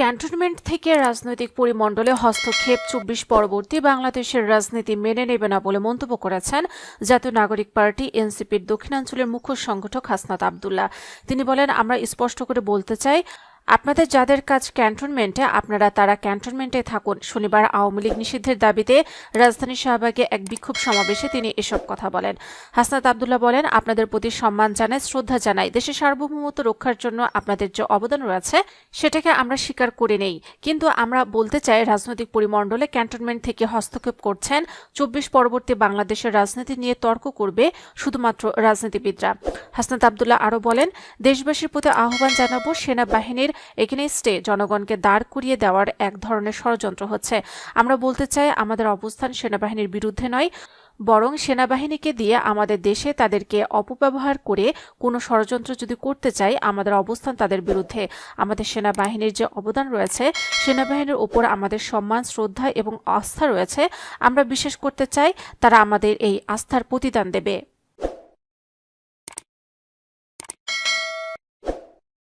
Cantonment থেকে রাজনৈতিক পরিমণ্ডলে হস্তক্ষেপ ২৪ পরবর্তী বাংলাদেশের রাজনীতি মেনে নেবে না বলে মন্তব্য করেছেন জাতীয় নাগরিক পার্টি এনসিপির দক্ষিণাঞ্চলের মুখ্য সংগঠক হাসনাত আব্দুল্লাহ। তিনি বলেন, আমরা স্পষ্ট করে বলতে চাই, আপনাদের যাদের কাজ ক্যান্টনমেন্টে আপনারা তারা ক্যান্টনমেন্টে থাকুন। শনিবার আওয়ামী লীগ নিষিদ্ধের দাবিতে রাজধানীর শাহবাগে এক বিক্ষোভ সমাবেশে তিনি এসব কথা বলেন। হাসনাত আব্দুল্লাহ বলেন, আপনাদের প্রতি সম্মান জানাই, শ্রদ্ধা জানাই। দেশের সার্বভৌমত্ব রক্ষার জন্য আপনাদের যে অবদান রয়েছে সেটাকে আমরা স্বীকার করে নেই, কিন্তু আমরা বলতে চাই রাজনৈতিক পরিমণ্ডলে ক্যান্টনমেন্ট থেকে হস্তক্ষেপ করছেন। ২৪ পরবর্তী বাংলাদেশের রাজনীতি নিয়ে তর্ক করবে শুধুমাত্র রাজনীতিবিদরা। হাসনাত আব্দুল্লাহ আরও বলেন, দেশবাসীর প্রতি আহ্বান জানাবো, সেনাবাহিনীর এগেইনস্টে জনগণকে দাঁড় করিয়ে দেওয়ার এক ধরনের ষড়যন্ত্র হচ্ছে। আমরা বলতে চাই, আমাদের অবস্থান সেনাবাহিনীর বিরুদ্ধে নয়, বরং সেনাবাহিনীকে দিয়ে আমাদের দেশে তাদেরকে অপব্যবহার করে কোনো ষড়যন্ত্র যদি করতে চাই, আমাদের অবস্থান তাদের বিরুদ্ধে। আমাদের সেনাবাহিনীর যে অবদান রয়েছে, সেনাবাহিনীর উপর আমাদের সম্মান, শ্রদ্ধা এবং আস্থা রয়েছে। আমরা বিশ্বাস করতে চাই তারা আমাদের এই আস্থার প্রতিদান দেবে।